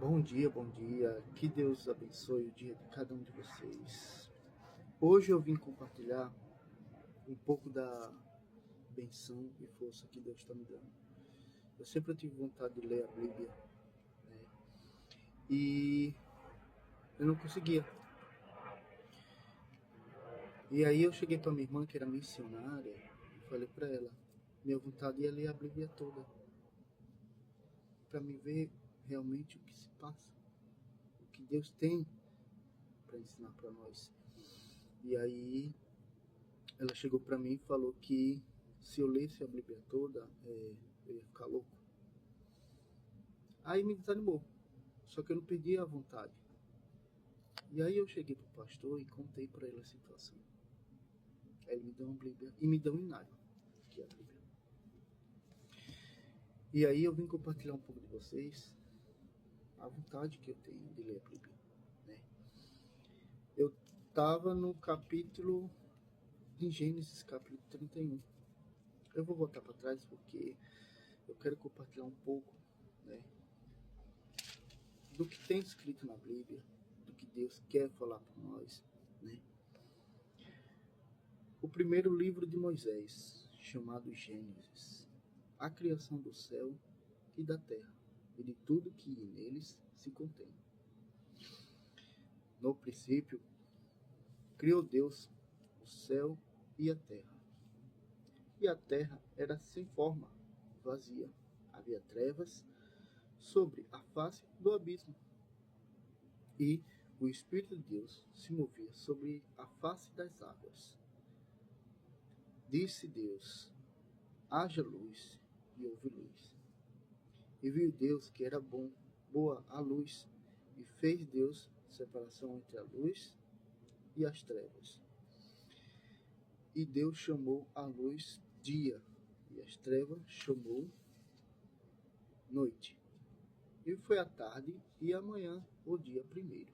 Bom dia, bom dia. Que Deus abençoe o dia de cada um de vocês. Hoje eu vim compartilhar um pouco da benção e força que Deus está me dando. Eu sempre tive vontade de ler a Bíblia, né? E eu não conseguia. E aí eu cheguei para minha irmã, que era missionária, e falei para ela, minha vontade é ler a Bíblia toda, para me ver realmente o que se passa, o que Deus tem para ensinar para nós. E aí ela chegou para mim e falou que se eu lesse a Bíblia toda, eu ia ficar louco. Aí me desanimou, só que eu não perdi a vontade. E aí eu cheguei pro pastor e contei para ele a situação. Aí ele me deu uma Bíblia e me deu um Inário, que é a Bíblia. E aí eu vim compartilhar um pouco de vocês a vontade que eu tenho de ler a Bíblia, né? Eu estava no capítulo de Gênesis, capítulo 31. Eu vou voltar para trás porque eu quero compartilhar um pouco, né, do que tem escrito na Bíblia, do que Deus quer falar para nós, né? O primeiro livro de Moisés, chamado Gênesis, a criação do céu e da terra, e de tudo que neles se contém. No princípio, criou Deus o céu e a terra. E a terra era sem forma, vazia. Havia trevas sobre a face do abismo. E o Espírito de Deus se movia sobre a face das águas. Disse Deus, haja luz, e houve luz. E viu Deus que era boa a luz, e fez Deus separação entre a luz e as trevas. E Deus chamou a luz dia, e as trevas chamou noite. E foi a tarde e a manhã o dia primeiro.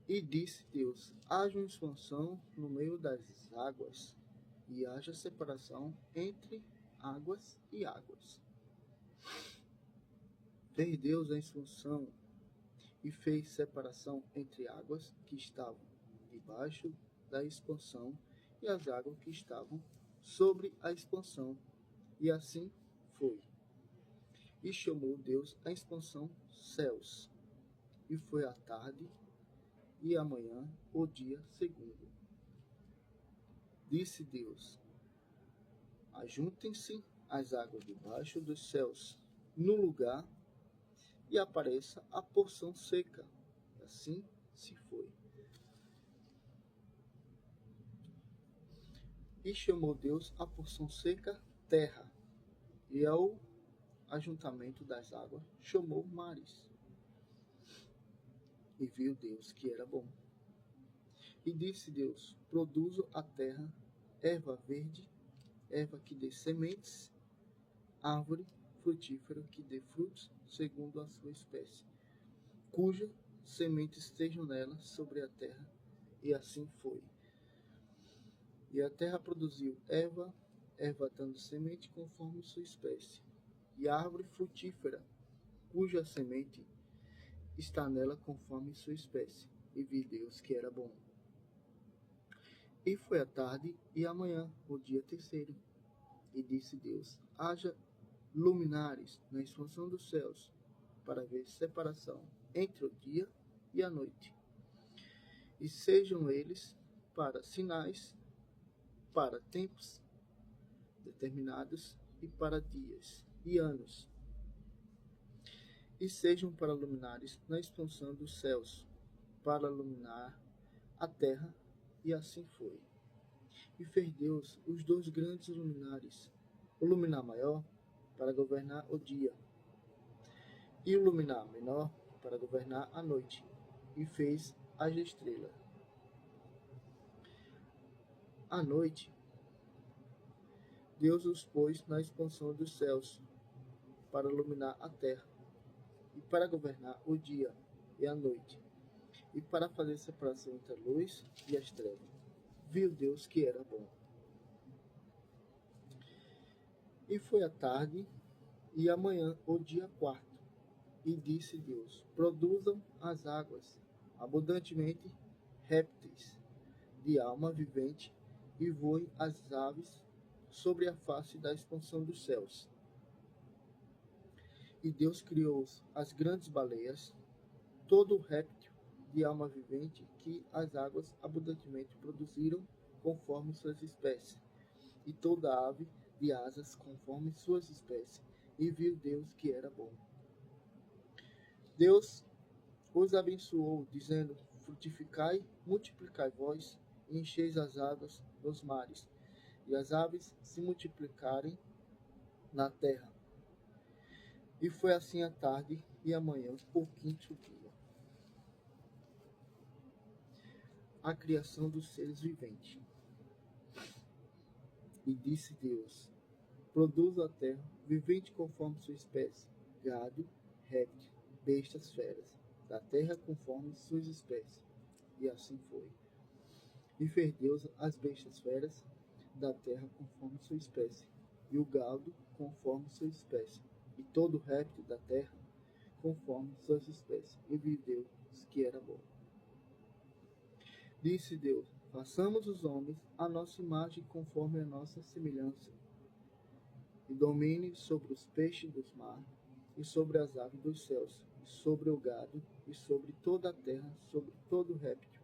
E disse Deus, haja uma expansão no meio das águas, e haja separação entre águas e águas. Fez Deus a expansão e fez separação entre águas que estavam debaixo da expansão e as águas que estavam sobre a expansão. E assim foi. E chamou Deus a expansão céus. E foi a tarde e a manhã o dia segundo. Disse Deus, ajuntem-se as águas debaixo dos céus no lugar e apareça a porção seca. Assim se foi. E chamou Deus a porção seca terra, e ao ajuntamento das águas chamou mares. E viu Deus que era bom. E disse Deus, produzo a terra erva verde, erva que dê sementes, árvore frutífera que dê frutos segundo a sua espécie, cuja sementes estejam nela sobre a terra. E assim foi. E a terra produziu erva dando semente conforme sua espécie, e árvore frutífera, cuja semente está nela conforme sua espécie. E viu Deus que era bom. E foi a tarde e a manhã, o dia terceiro. E disse Deus, haja luminares na expansão dos céus, para haver separação entre o dia e a noite. E sejam eles para sinais, para tempos determinados, e para dias e anos. E sejam para luminares na expansão dos céus, para iluminar a terra. E assim foi. E fez Deus os dois grandes luminares, o luminar maior para governar o dia, e o luminar menor para governar a noite. E fez as estrelas. À noite, Deus os pôs na expansão dos céus, para iluminar a terra, e para governar o dia e a noite, e para fazer separação entre a luz e as trevas. Viu Deus que era bom. E foi a tarde e a manhã o dia quarto. E disse Deus: produzam as águas abundantemente répteis de alma vivente e voem as aves sobre a face da expansão dos céus. E Deus criou as grandes baleias, todo réptil de alma vivente que as águas abundantemente produziram conforme suas espécies, e toda ave de asas conforme suas espécies. E viu Deus que era bom. Deus os abençoou, dizendo: frutificai, multiplicai-vos, e encheis as águas dos mares, e as aves se multiplicarem na terra. E foi assim a tarde e a manhã, por quinto dia. A criação dos seres viventes. E disse Deus: produza a terra, vivente conforme sua espécie, gado, réptil, bestas, feras, da terra conforme suas espécies. E assim foi. E fez Deus as bestas feras da terra conforme sua espécie, e o gado conforme sua espécie, e todo réptil da terra conforme suas espécies. E viu Deus que era bom. Disse Deus: façamos os homens à nossa imagem conforme a nossa semelhança, e domine sobre os peixes dos mares, e sobre as aves dos céus, e sobre o gado, e sobre toda a terra, sobre todo réptil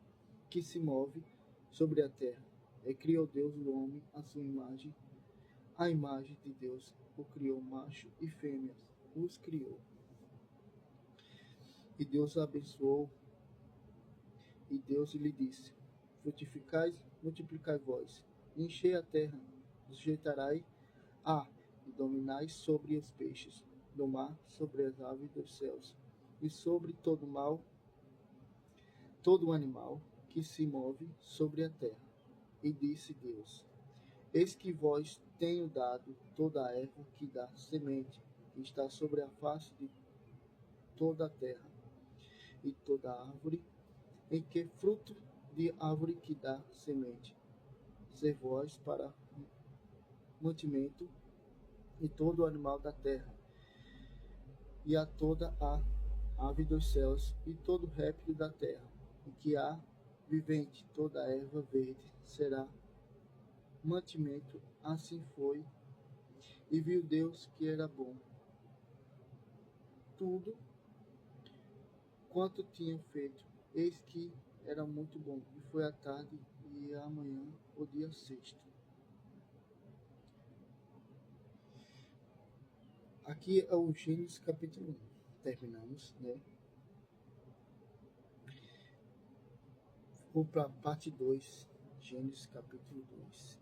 que se move sobre a terra. E criou Deus o homem à sua imagem, a imagem de Deus o criou, macho e fêmea os criou. E Deus o abençoou, e Deus lhe disse: frutificai, multiplicai-vos, enchei a terra, sujeitarei e dominai sobre os peixes do mar, sobre as aves dos céus, e sobre todo animal que se move sobre a terra. E disse Deus: eis que vos tenho dado toda a erva que dá semente, que está sobre a face de toda a terra, e toda árvore em que fruto de árvore que dá semente, servós para mantimento, e todo animal da terra, e a toda a ave dos céus, e todo réptil da terra, e que há vivente, toda a erva verde será mantimento. Assim foi. E viu Deus que era bom tudo quanto tinha feito, eis que era muito bom. E foi a tarde e a manhã, o dia sexto. Aqui é o Gênesis capítulo 1. Terminamos, né? Vou para a parte 2, Gênesis capítulo 2.